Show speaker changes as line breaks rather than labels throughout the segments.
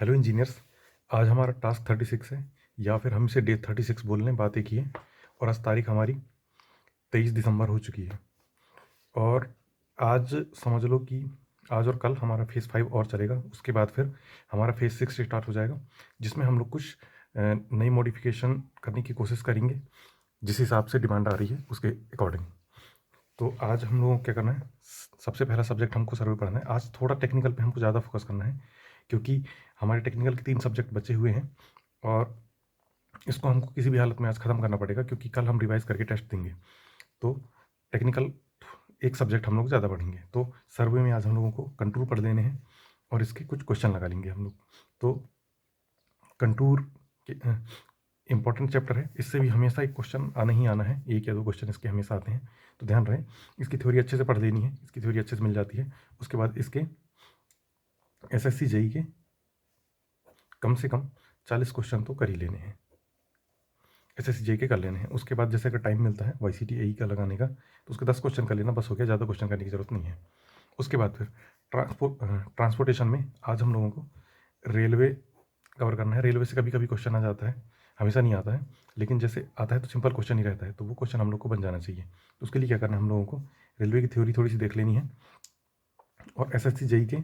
Hello engineers. आज हमारा task 36 है, या फिर हम इसे डे 36 बोल लें, बात एक ही है। और आज तारीख हमारी 23 दिसंबर हो चुकी है। और आज समझ लो कि आज और कल हमारा फेज़ 5 और चलेगा। उसके बाद फिर हमारा फेज़ 6 स्टार्ट हो जाएगा, जिसमें हम लोग कुछ नई मॉडिफिकेशन करने की कोशिश करेंगे, जिस हिसाब से डिमांड आ रही है उसके अकॉर्डिंग। तो आज हम लोगों को क्या करना है, सबसे पहला सब्जेक्ट हमको सर्वे पढ़ना है। आज थोड़ा टेक्निकल पे हमको ज़्यादा फोकस करना है, क्योंकि हमारे टेक्निकल के 3 सब्जेक्ट बचे हुए हैं और इसको हमको किसी भी हालत में आज ख़त्म करना पड़ेगा, क्योंकि कल हम रिवाइज़ करके टेस्ट देंगे। तो टेक्निकल एक सब्जेक्ट हम लोग ज़्यादा पढ़ेंगे। तो सर्वे में आज हम लोगों को कंटूर पढ़ लेने हैं और इसके कुछ क्वेश्चन लगा लेंगे हम लोग। तो कंटूर के इंपॉर्टेंट चैप्टर है, इससे भी हमेशा एक क्वेश्चन आना ही आना है, एक या दो क्वेश्चन इसके हमेशा आते हैं। तो ध्यान रहे, इसकी थ्योरी अच्छे से पढ़ लेनी है, इसकी थ्योरी अच्छे से मिल जाती है। उसके बाद इसके एसएससी जेई के कम से कम 40 क्वेश्चन तो कर ही लेने हैं, एसएससी जेई के कर लेने हैं। उसके बाद जैसे अगर टाइम मिलता है वाईसीटी एई का लगाने का, तो उसके 10 क्वेश्चन कर लेना, बस हो गया, ज़्यादा क्वेश्चन करने की ज़रूरत नहीं है। उसके बाद फिर ट्रांसपोर्टेशन में आज हम लोगों को रेलवे कवर करना है। रेलवे से कभी कभी क्वेश्चन आ जाता है, हमेशा नहीं आता है, लेकिन जैसे आता है तो सिंपल क्वेश्चन ही रहता है, तो वो क्वेश्चन हम लोग को बन जाना चाहिए। तो उसके लिए क्या करना है, हम लोगों को रेलवे की थ्योरी थोड़ी सी देख लेनी है। और एसएससी जेई के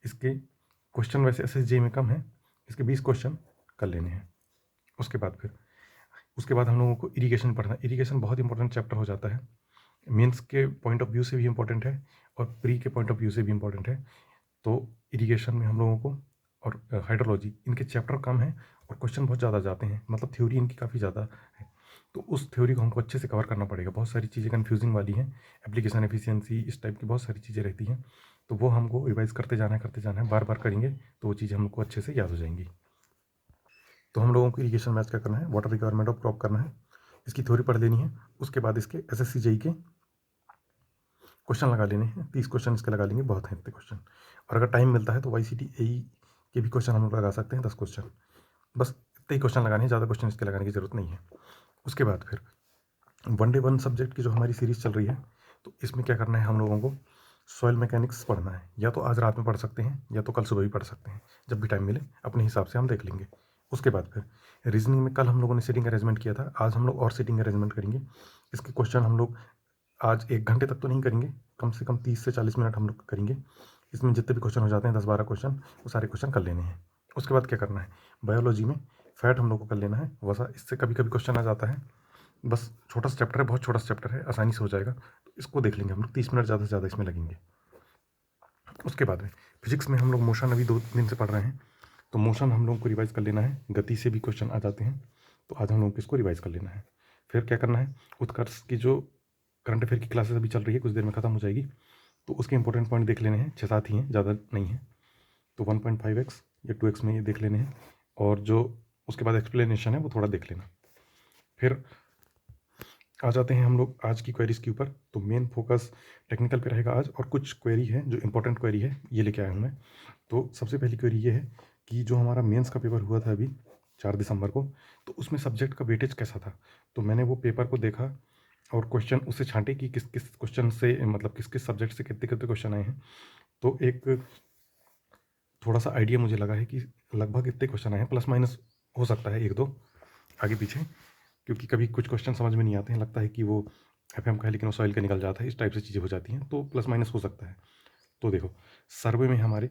इसके क्वेश्चन वैसे एसएससी जेई में कम है, इसके 20 क्वेश्चन कर लेने हैं। उसके बाद हम लोगों को इरिगेशन पढ़ना है। इरिगेशन बहुत इंपॉर्टेंट चैप्टर हो जाता है, मेंस के पॉइंट ऑफ व्यू से भी इम्पॉर्टेंट है और प्री के पॉइंट ऑफ व्यू से भी इम्पॉर्टेंट है। तो इरिगेशन में हम लोगों को और हाइड्रोलॉजी, इनके चैप्टर कम हैं और क्वेश्चन बहुत ज़्यादा जाते हैं, मतलब थ्योरी इनकी काफ़ी ज़्यादा है। तो उस थ्योरी को हमको अच्छे से कवर करना पड़ेगा। बहुत सारी चीज़ें कन्फ्यूजिंग वाली हैं, एप्लीकेशन एफिशिएंसी, इस टाइप की बहुत सारी चीज़ें रहती हैं। तो वो हमको रिवाइज़ करते जाना है, बार बार करेंगे तो वो चीज़ें हमको अच्छे से याद हो जाएंगी। तो हम लोगों को इरिगेशन मैच क्या करना है, वाटर रिक्वायरमेंट ऑफ क्रॉप करना है, इसकी थ्योरी पढ़ लेनी है। उसके बाद इसके एसएससी जेई के क्वेश्चन लगा लेने हैं, 30 क्वेश्चन इसके लगा लेंगे, बहुत हैं इतने क्वेश्चन। और अगर टाइम मिलता है तो वाईसीटी एई के भी क्वेश्चन हम लोग लगा सकते हैं, 10 क्वेश्चन, बस इतने ही क्वेश्चन लगाने हैं, ज़्यादा क्वेश्चन इसके लगाने की ज़रूरत नहीं है। उसके बाद फिर वनडे वन सब्जेक्ट की जो हमारी सीरीज़ चल रही है, तो इसमें क्या करना है, हम लोगों को सॉइल मैकेनिक्स पढ़ना है। या तो आज रात में पढ़ सकते हैं या तो कल सुबह भी पढ़ सकते हैं, जब भी टाइम मिले अपने हिसाब से हम देख लेंगे। उसके बाद फिर रीजनिंग में कल हम लोगों ने सीटिंग अरेंजमेंट किया था, आज हम लोग और सीटिंग अरेंजमेंट करेंगे। इसके क्वेश्चन हम लोग आज 1 घंटे तक तो नहीं करेंगे, कम से कम 30 से 40 मिनट हम लोग करेंगे। इसमें जितने भी क्वेश्चन हो जाते हैं 10-12 क्वेश्चन, वो सारे क्वेश्चन कर लेने हैं। उसके बाद क्या करना है, बायोलॉजी में फैट हम लोग को कर लेना है, वसा, इससे कभी कभी क्वेश्चन आ जाता है। बस छोटा सा चैप्टर है, बहुत छोटा सा चैप्टर है, आसानी से हो जाएगा, तो इसको देख लेंगे हम लोग, 30 मिनट ज़्यादा से ज़्यादा इसमें लगेंगे। उसके बाद में फिजिक्स में हम लोग मोशन अभी 2 दिन से पढ़ रहे हैं, तो मोशन हम लोग को रिवाइज़ कर लेना है, गति से भी क्वेश्चन आ जाते हैं, तो आज हम लोग को इसको रिवाइज़ कर लेना है। फिर क्या करना है, उत्कर्ष की जो करंट अफेयर की क्लासेस अभी चल रही है, कुछ देर में ख़त्म हो जाएगी, तो उसके इंपॉर्टेंट पॉइंट देख लेने हैं, 6-7 ही हैं, ज़्यादा नहीं है। तो 1.5x या 2x में ये देख लेने हैं, और जो उसके बाद एक्सप्लेनेशन है वो थोड़ा देख लेना। फिर आ जाते हैं हम लोग आज की क्वेरीज़ के ऊपर। तो मेन फोकस टेक्निकल पे रहेगा आज, और कुछ क्वेरी है जो इंपॉर्टेंट क्वेरी है, ये लेके आया हूँ मैं। तो सबसे पहली क्वेरी ये है कि जो हमारा मेंस का पेपर हुआ था अभी 4 दिसंबर को, तो उसमें सब्जेक्ट का वेटेज कैसा था। तो मैंने वो पेपर को देखा और क्वेश्चन उससे छांटे कि किस किस क्वेश्चन से, मतलब किस किस सब्जेक्ट से कितने कितने क्वेश्चन आए हैं। तो एक थोड़ा सा आइडिया मुझे लगा है कि लगभग इतने क्वेश्चन आए हैं, प्लस माइनस हो सकता है 1-2 आगे पीछे, क्योंकि कभी कुछ क्वेश्चन समझ में नहीं आते हैं, लगता है कि वो एफएम का है लेकिन वो सॉइल का निकल जाता है, इस टाइप से चीज़ें हो जाती हैं, तो प्लस माइनस हो सकता है। तो देखो, सर्वे में हमारे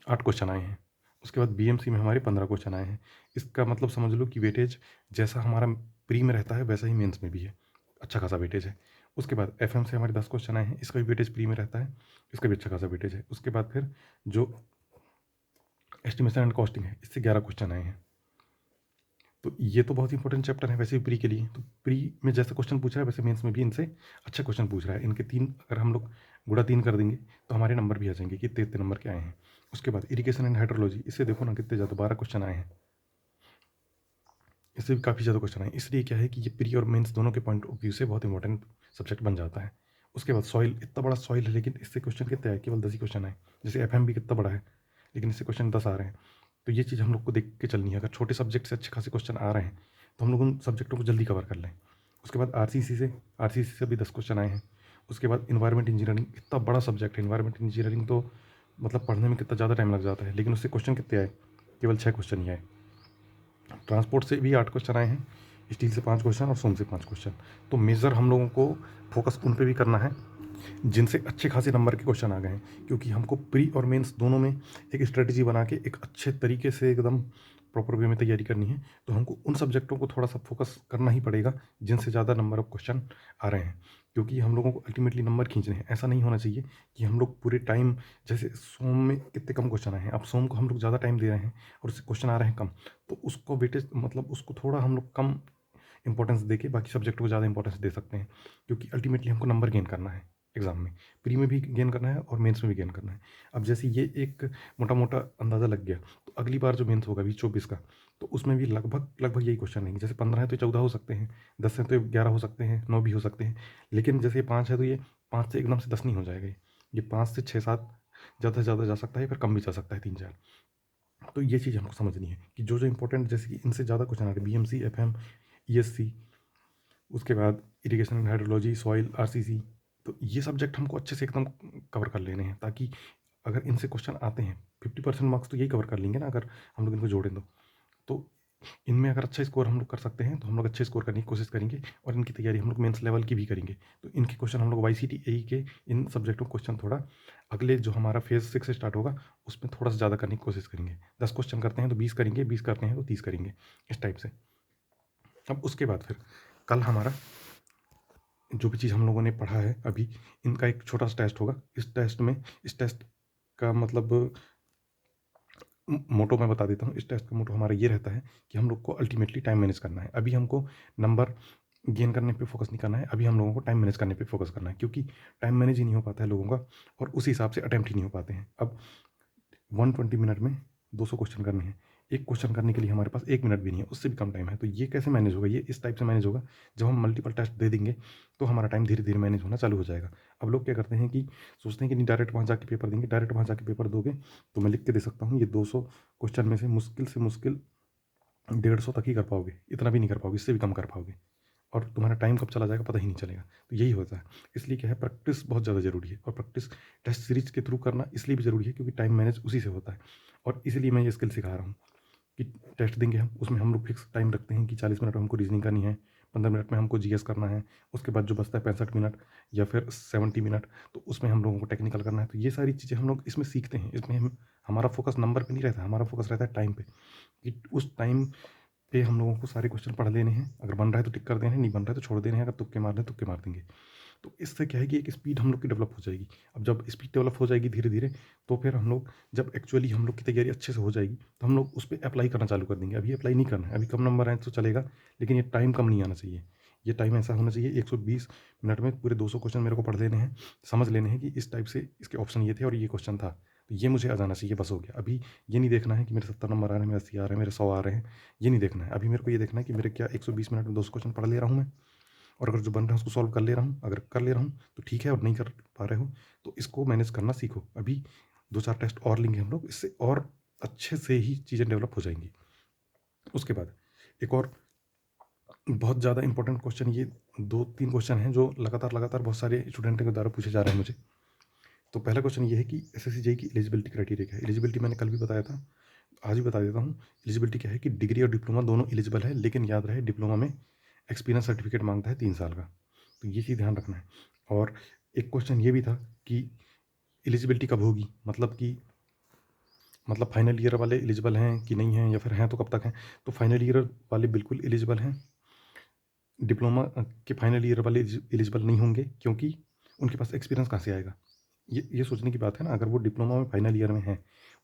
8 क्वेश्चन आए हैं, उसके बाद बीएमसी में हमारे 15 क्वेश्चन आए हैं। इसका मतलब समझ लो कि वेटेज जैसा हमारा प्री में रहता है वैसा ही मेंस में भी है, अच्छा खासा वेटेज है। उसके बाद एफएम से हमारे 10 क्वेश्चन आए हैं, इसका भी वेटेज प्री में रहता है, इसका भी अच्छा खासा वेटेज है। उसके बाद फिर जो एस्टिमेशन एंड कॉस्टिंग है, इससे 11 क्वेश्चन आए हैं। तो ये तो बहुत इंपॉर्टेंट चैप्टर है वैसे भी प्री के लिए, तो प्री में जैसे क्वेश्चन पूछ रहा है वैसे मेंस में भी इनसे अच्छा क्वेश्चन पूछ रहा है। इनके 3 अगर हम लोग गुणा 3 कर देंगे तो हमारे नंबर भी आ जाएंगे कि इतने इतने नंबर के आए हैं। उसके बाद इरिगेशन एंड हाइड्रोलॉजी, इससे देखो ना कितने ज़्यादा 12 क्वेश्चन आए हैं, इससे भी काफ़ी ज़्यादा क्वेश्चन आए। इसलिए क्या है कि ये प्री और मेंस दोनों के पॉइंट ऑफ व्यू से बहुत इंपॉर्टेंट सब्जेक्ट बन जाता है। उसके बाद सॉइल, इतना बड़ा सॉइल है लेकिन इससे क्वेश्चन कितने आए, केवल 10 ही क्वेश्चन आए। जैसे एफएम भी कितना बड़ा है लेकिन इससे क्वेश्चन 10 आ रहे हैं। तो ये चीज़ हम लोग को देख के चलनी है, अगर छोटे सब्जेक्ट से अच्छे खासे क्वेश्चन आ रहे हैं तो हम लोग उन सब्जेक्टों को जल्दी कवर कर लें। उसके बाद आरसीसी से भी 10 क्वेश्चन आए हैं। उसके बाद इन्वायरमेंट इंजीनियरिंग, इतना बड़ा सब्जेक्ट है इन्वायरमेंट इंजीनियरिंग, तो मतलब पढ़ने में कितना ज़्यादा टाइम लग जाता है, लेकिन उससे क्वेश्चन कितने आए? केवल 6 क्वेश्चन ही आए। ट्रांसपोर्ट से भी 8 क्वेश्चन आए हैं, स्टील से 5 क्वेश्चन और सोम से 5 क्वेश्चन। तो मेजर हम लोगों को फोकस उन पे भी करना है जिनसे अच्छे खासे नंबर के क्वेश्चन आ गए हैं, क्योंकि हमको प्री और मेंस दोनों में एक स्ट्रेटजी बना के एक अच्छे तरीके से एकदम प्रॉपर वे में तैयारी करनी है। तो हमको उन सब्जेक्टों को थोड़ा सा फोकस करना ही पड़ेगा जिनसे ज़्यादा नंबर ऑफ क्वेश्चन आ रहे हैं, क्योंकि हम लोगों को अल्टीमेटली नंबर खींचने हैं। ऐसा नहीं होना चाहिए कि हम लोग पूरे टाइम, जैसे सोम में कितने कम क्वेश्चन आए हैं, अब सोम को हम लोग ज़्यादा टाइम दे रहे हैं और उससे क्वेश्चन आ रहे हैं कम, तो उसको वेटेज मतलब उसको थोड़ा हम लोग कम इंपॉर्टेंस देके बाकी सब्जेक्ट को ज़्यादा इंपॉर्टेंस दे सकते हैं, क्योंकि अल्टीमेटली हमको नंबर गेन करना है एग्ज़ाम में। प्री में भी गेन करना है और मेंस में भी गेन करना है। अब जैसे ये एक मोटा मोटा अंदाज़ा लग गया, तो अगली बार जो मेंस होगा 2024 का, तो उसमें भी लगभग लगभग यही क्वेश्चन रहेंगे। जैसे 15 है तो 14 हो सकते हैं, 10 है तो 11 हो सकते हैं, 9 भी हो सकते हैं। लेकिन जैसे 5 है तो ये 5 से एकदम से 10 नहीं हो जाएगा, ये 5 से 6-7 ज़्यादा से ज़्यादा जा सकता है, फिर कम भी जा सकता है 3-4। तो ये चीज़ हमको समझनी है कि जो जो इंपॉर्टेंट, जैसे कि इनसे ज़्यादा क्वेश्चन आ रहे हैं, बीएमसी, एफएम, ईएससी, उसके बाद irrigation and hydrology, soil, RCC, तो ये सब्जेक्ट हमको अच्छे से एकदम कवर कर लेने हैं, ताकि अगर इनसे क्वेश्चन आते हैं 50% मार्क्स तो यही कवर कर लेंगे ना, अगर हम लोग इनको जोड़ें तो इनमें अगर अच्छा स्कोर हम लोग कर सकते हैं तो हम लोग अच्छे स्कोर करने की कोशिश करेंगे, और इनकी तैयारी हम लोग मेंस लेवल की भी करेंगे। तो इनके क्वेश्चन हम लोग वाईसीटी एई के इन सब्जेक्टों क्वेश्चन थोड़ा अगले जो हमारा फेज़ 6 से स्टार्ट होगा उसमें थोड़ा सा ज़्यादा करने की कोशिश करेंगे। 10 क्वेश्चन करते हैं तो 20 करेंगे, 20 करते हैं तो 30 करेंगे, इस टाइप से। अब उसके बाद फिर कल हमारा जो भी चीज़ हम लोगों ने पढ़ा है अभी, इनका एक छोटा सा टेस्ट होगा। इस टेस्ट का मतलब मोटो मैं बता देता हूँ। इस टेस्ट का मोटो हमारा ये रहता है कि हम लोग को अल्टीमेटली टाइम मैनेज करना है। अभी हमको नंबर गेन करने पे फोकस नहीं करना है, अभी हम लोगों को टाइम मैनेज करने पे फोकस करना है, क्योंकि टाइम मैनेज ही नहीं हो पाता है लोगों का, और उस हिसाब से अटेम्प्ट ही नहीं हो पाते हैं। अब 120 मिनट में 200 क्वेश्चन करने हैं, एक क्वेश्चन करने के लिए हमारे पास 1 मिनट भी नहीं है, उससे भी कम टाइम है। तो ये कैसे मैनेज होगा? ये इस टाइप से मैनेज होगा, जब हम मल्टीपल टेस्ट दे देंगे तो हमारा टाइम धीरे धीरे मैनेज होना चालू हो जाएगा। अब लोग क्या करते हैं कि सोचते हैं कि नहीं, डायरेक्ट वहाँ जाके पेपर देंगे, डायरेक्ट वहाँ जाके पेपर दोगे तो मैं लिख के दे सकता हूँ, ये 200 क्वेश्चन में से मुश्किल 150 तक ही कर पाओगे, इतना भी नहीं कर पाओगे, इससे भी कम कर पाओगे, और तुम्हारा टाइम कब चला जाएगा पता ही नहीं चलेगा। तो यही होता है। इसलिए क्या है, प्रैक्टिस बहुत ज़्यादा ज़रूरी है, और प्रैक्टिस टेस्ट सीरीज के थ्रू करना इसलिए भी ज़रूरी है क्योंकि टाइम मैनेज उसी से होता है। और इसलिए मैं ये स्किल सिखा रहा हूँ कि टेस्ट देंगे हम, उसमें हम लोग फिक्स टाइम रखते हैं कि 40 मिनट में हमको रीजनिंग करनी है, 15 मिनट में हमको जीएस करना है, उसके बाद जो बचता है 65 मिनट या फिर 70 मिनट, तो उसमें हम लोगों को टेक्निकल करना है। तो ये सारी चीज़ें हम लोग इसमें सीखते हैं। इसमें हमारा फोकस नंबर पे नहीं रहता, हमारा फोकस रहता है टाइम पे, कि उस टाइम पे हम लोगों को सारे क्वेश्चन पढ़ लेने हैं। अगर बन रहा है तो टिक कर देने हैं, नहीं बन रहा है तो छोड़ देने हैं, अगर तुक्के मारने हैं तुक्के मार देंगे। तो इससे क्या है कि एक स्पीड हम लोग की डेवलप हो जाएगी। अब जब स्पीड डेवलप हो जाएगी धीरे धीरे, तो फिर हम लोग जब एक्चुअली हम लोग की तैयारी अच्छे से हो जाएगी तो हम लोग उस पर अप्लाई करना चालू कर देंगे। अभी अप्लाई नहीं करना है, अभी कम नंबर आए तो चलेगा, लेकिन ये टाइम कम नहीं आना चाहिए। ये टाइम ऐसा होना चाहिए 120 मिनट में पूरे 200 क्वेश्चन मेरे को पढ़ लेने हैं, समझ लेने हैं कि इस टाइप से इसके ऑप्शन ये थे और ये क्वेश्चन था, तो ये मुझे आ जाना चाहिए, बस हो गया। अभी ये नहीं देखना है कि मेरे 70 नंबर आ रहे हैं, मेरे 80 आ रहे हैं, मेरे 100 आ रहे हैं, ये नहीं देखना है। अभी मेरे को ये देखना है कि मेरे क्या 120 मिनट में 200 क्वेश्चन पढ़ ले रहा हूँ मैं, और अगर जो बन रहा है उसको सॉल्व कर ले रहा हूँ। अगर कर ले रहा हूँ तो ठीक है, और नहीं कर पा रहे हो तो इसको मैनेज करना सीखो। अभी 2-4 टेस्ट और लेंगे हम लोग, इससे और अच्छे से ही चीज़ें डेवलप हो जाएंगी। उसके बाद एक और बहुत ज़्यादा इंपॉर्टेंट क्वेश्चन, ये 2-3 क्वेश्चन हैं जो लगातार बहुत सारे स्टूडेंट के द्वारा पूछे जा रहे हैं मुझे। तो पहला क्वेश्चन ये है कि एसएससी जेईई की एलिजिबिलिटी क्राइटेरिया क्या है? एलिजिबिलिटी मैंने कल भी बताया था, आज भी बता देता हूँ। एलिजिबिलिटी क्या है कि डिग्री और डिप्लोमा दोनों एलिजिबल है, लेकिन याद रहे डिप्लोमा में एक्सपीरियंस सर्टिफिकेट मांगता है 3 साल का, तो ये चीज़ ध्यान रखना है। और एक क्वेश्चन ये भी था कि एलिजिबिलिटी कब होगी, मतलब फाइनल ईयर वाले एलिजिबल हैं कि नहीं हैं, या फिर हैं तो कब तक हैं? तो फाइनल ईयर वाले बिल्कुल एलिजिबल हैं, डिप्लोमा के फाइनल ईयर वाले एलिजिबल नहीं होंगे, क्योंकि उनके पास एक्सपीरियंस कहाँ से आएगा? ये सोचने की बात है ना। अगर वो डिप्लोमा में फाइनल ईयर में है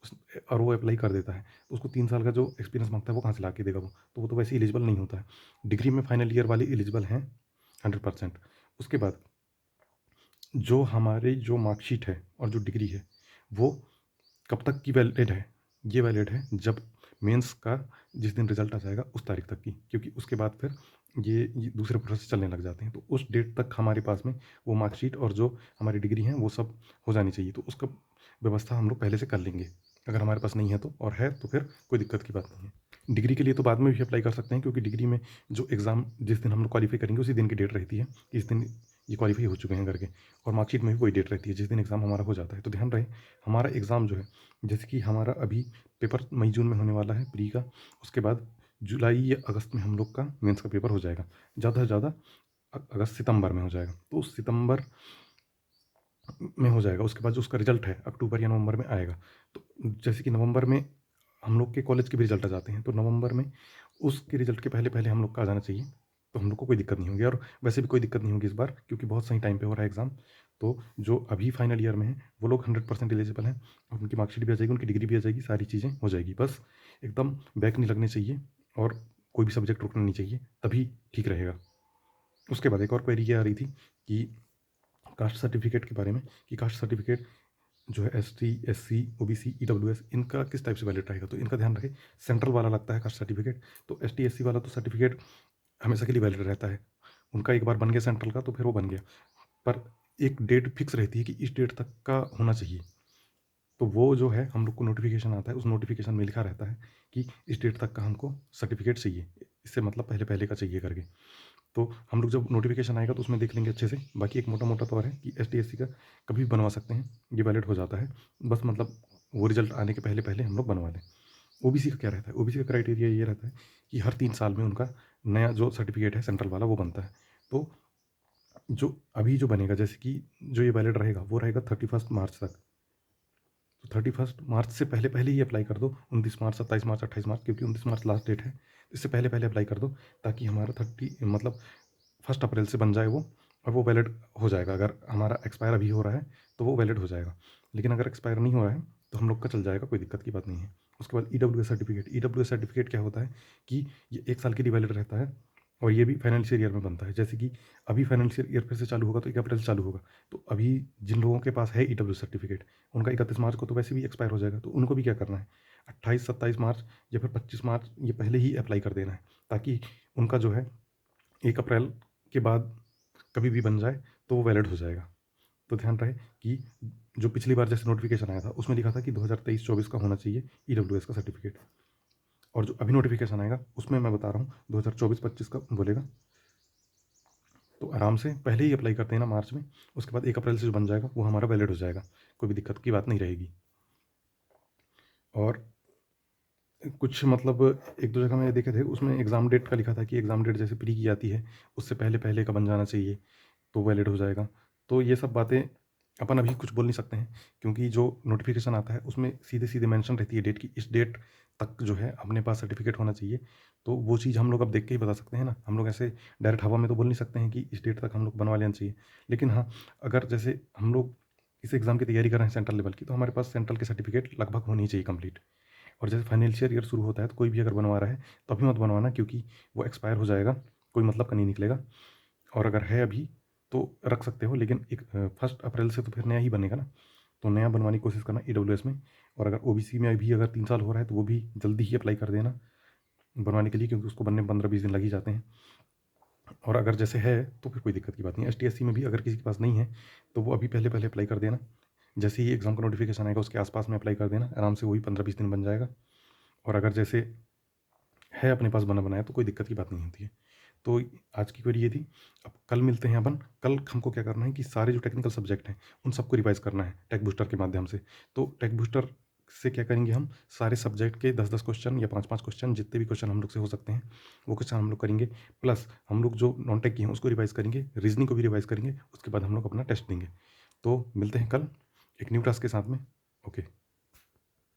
उस और वो अप्लाई कर देता है, तो उसको 3 साल का जो एक्सपीरियंस मांगता है वो कहाँ से ला के देगा वो? तो वो तो वैसे एलिजिबल नहीं होता है। डिग्री में फाइनल ईयर वाले एलिजिबल हैं 100%। उसके बाद जो हमारी जो मार्कशीट है और जो डिग्री है वो कब तक की वैलिड है? ये वैलिड है जब मेंस का जिस दिन रिजल्ट आ जाएगा उस तारीख तक की, क्योंकि उसके बाद फिर ये दूसरे प्रोसेस चलने लग जाते हैं। तो उस डेट तक हमारे पास में वो मार्कशीट और जो हमारी डिग्री है वो सब हो जानी चाहिए। तो उसका व्यवस्था हम लोग पहले से कर लेंगे, अगर हमारे पास नहीं है तो, और है तो फिर कोई दिक्कत की बात नहीं है। डिग्री के लिए तो बाद में भी अप्लाई कर सकते हैं, क्योंकि डिग्री में जो एग्ज़ाम जिस दिन हम लोग क्वालीफाई करेंगे उसी दिन की डेट रहती है कि इस दिन ये क्वालिफाई हो चुके हैं करके, और मार्कशीट में भी वही डेट रहती है जिस दिन एग्ज़ाम हमारा हो जाता है। तो ध्यान रहे, हमारा एग्ज़ाम जो है, जैसे कि हमारा अभी पेपर मई जून में होने वाला है प्री का, उसके बाद जुलाई या अगस्त में हम लोग का मेंस का पेपर हो जाएगा, ज़्यादा से ज़्यादा अगस्त सितंबर में हो जाएगा। तो सितंबर में हो जाएगा, उसके बाद जो उसका रिजल्ट है अक्टूबर या नवंबर में आएगा। तो जैसे कि नवंबर में हम लोग के कॉलेज के भी रिजल्ट आ जाते हैं, तो नवंबर में उसके रिजल्ट के पहले पहले हम लोग का आ जाना चाहिए, तो हम लोग को कोई दिक्कत नहीं होगी। और वैसे भी कोई दिक्कत नहीं होगी इस बार, क्योंकि बहुत सही टाइम पे हो रहा है एग्ज़ाम। तो जो अभी फाइनल ईयर में है वो लोग 100% एलिजिबल हैं, और उनकी मार्कशीट भी आ जाएगी, उनकी डिग्री भी आ जाएगी, सारी चीज़ें हो जाएगी। बस एकदम बैक नहीं लगने चाहिए और कोई भी सब्जेक्ट रुकना नहीं चाहिए, तभी ठीक रहेगा। उसके बाद एक और क्वेरी ये आ रही थी कि कास्ट सर्टिफिकेट के बारे में, कि कास्ट सर्टिफिकेट जो है एसटी, एससी, ओबीसी, ईडब्ल्यूएस, इनका किस टाइप से वैलिड रहेगा। तो इनका ध्यान रखें, सेंट्रल वाला लगता है कास्ट सर्टिफिकेट। तो एसटी, एससी वाला तो सर्टिफिकेट हमेशा के लिए वैलिड रहता है, उनका एक बार बन गया सेंट्रल का तो फिर वो बन गया, पर एक डेट फिक्स रहती है कि इस डेट तक का होना चाहिए। तो वो जो है हम लोग को नोटिफिकेशन आता है, उस नोटिफिकेशन में लिखा रहता है कि इस डेट तक का हमको सर्टिफिकेट चाहिए, इससे मतलब पहले पहले का चाहिए करके। तो हम लोग जब नोटिफिकेशन आएगा तो उसमें देख लेंगे अच्छे से। बाकी एक मोटा मोटा तो और है कि एस टी एस सी का कभी भी बनवा सकते हैं, ये वैलिड हो जाता है, बस मतलब वो रिजल्ट आने के पहले पहले हम लोग बनवा लें। ओबीसी का क्या रहता है, ओबीसी का क्राइटेरिया ये रहता है कि हर 3 साल में उनका नया जो सर्टिफिकेट है सेंट्रल वाला वो बनता है। तो जो अभी जो बनेगा, जैसे कि जो ये वैलिड रहेगा वो रहेगा 31 मार्च तक। तो 31 मार्च से पहले पहले ही अप्लाई कर दो, 29 मार्च, 27 मार्च, 28 मार्च, क्योंकि 29 मार्च लास्ट डेट है, इससे पहले पहले अप्लाई कर दो, ताकि हमारा 1 अप्रैल से बन जाए वो, और वो वैलिड हो जाएगा। अगर हमारा एक्सपायर अभी हो रहा है तो वो वैलिड हो जाएगा, लेकिन अगर एक्सपायर नहीं हो रहा है तो हम लोग का चल जाएगा, कोई दिक्कत की बात नहीं है। उसके बाद ई डब्ल्यू एस सर्टिफिकेट क्या होता है कि ये 1 साल के लिए वैलिड रहता है, और ये भी फाइनेंशियल ईयर में बनता है। जैसे कि अभी फाइनेंशियल ईयर फिर से चालू होगा तो 1 अप्रैल से चालू होगा, तो अभी जिन लोगों के पास है ई डब्ल्यू सर्टिफिकेट, उनका 31 मार्च को तो वैसे भी एक्सपायर हो जाएगा, तो उनको भी क्या करना है, 28-27 मार्च या फिर 25 मार्च ये पहले ही अप्लाई कर देना है, ताकि उनका जो है 1 अप्रैल के बाद कभी भी बन जाए तो वो वैलिड हो जाएगा। तो ध्यान रहे कि जो पिछली बार जैसे नोटिफिकेशन आया था उसमें लिखा था कि 2023-24 का होना चाहिए ई डब्ल्यू एस का सर्टिफिकेट, और जो अभी नोटिफिकेशन आएगा उसमें मैं बता रहा हूँ 2024-25 का बोलेगा। तो आराम से पहले ही अप्लाई करते हैं ना मार्च में, उसके बाद 1 अप्रैल से जो बन जाएगा वो हमारा वैलिड हो जाएगा, कोई भी दिक्कत की बात नहीं रहेगी। और कुछ मतलब एक दो जगह मैंने देखे थे, उसमें एग्ज़ाम डेट का लिखा था कि एग्ज़ाम डेट जैसे प्री की जाती है उससे पहले पहले का बन जाना चाहिए, तो वैलिड हो जाएगा। तो ये सब बातें अपन अभी कुछ बोल नहीं सकते हैं, क्योंकि जो नोटिफिकेशन आता है उसमें सीधे सीधे मेंशन रहती है डेट की, इस डेट तक जो है अपने पास सर्टिफिकेट होना चाहिए। तो वो चीज़ हम लोग अब देख के ही बता सकते हैं ना, हम लोग ऐसे डायरेक्ट हवा में तो बोल नहीं सकते हैं कि इस डेट तक हम लोग बनवा लेना चाहिए। लेकिन हाँ, अगर जैसे हम लोग इस एग्ज़ाम की तैयारी कर रहे हैं सेंट्रल लेवल की, तो हमारे पास सेंट्रल के सर्टिफिकेट लगभग होनी चाहिए कंप्लीट। और जैसे फाइनेंशियल ईयर शुरू होता है तो कोई भी अगर बनवा रहा है तो अभी मत बनवाना, क्योंकि वो एक्सपायर हो जाएगा, कोई मतलब का नहीं निकलेगा। और अगर है अभी तो रख सकते हो, लेकिन 1 अप्रैल से तो फिर नया ही बनेगा ना, तो नया बनवाने की कोशिश करना ई डब्ल्यू एस में। और अगर ओ बी सी में अभी अगर 3 साल हो रहा है तो वो भी जल्दी ही अप्लाई कर देना बनवाने के लिए, क्योंकि उसको बनने में 15-20 दिन लग ही जाते हैं। और अगर जैसे है तो फिर कोई दिक्कत की बात नहीं है। एस टी एस सी में भी अगर किसी के पास नहीं है तो वो अभी पहले पहले अप्लाई कर देना, जैसे ही एग्ज़ाम का नोटिफिकेशन आएगा उसके आसपास में अप्लाई कर देना, आराम से वही 15-20 दिन बन जाएगा। और अगर जैसे है अपने पास बना बनाया तो कोई दिक्कत की बात नहीं होती है। तो आज की क्वेरी ये थी। अब कल मिलते हैं अपन। कल हमको क्या करना है कि सारे जो टेक्निकल सब्जेक्ट हैं उन सबको रिवाइज़ करना है टेक बूस्टर के माध्यम से। तो टेक बूस्टर से क्या करेंगे, हम सारे सब्जेक्ट के 10-10 क्वेश्चन या 5-5 क्वेश्चन, जितने भी क्वेश्चन हम लोग से हो सकते हैं वो क्वेश्चन हम लोग करेंगे। प्लस हम लोग जो नॉन टेक की हैं उसको रिवाइज़ करेंगे, रीजनिंग को भी रिवाइज़ करेंगे, उसके बाद हम लोग अपना टेस्ट देंगे। तो मिलते हैं कल एक न्यू टास्क के साथ में। ओके।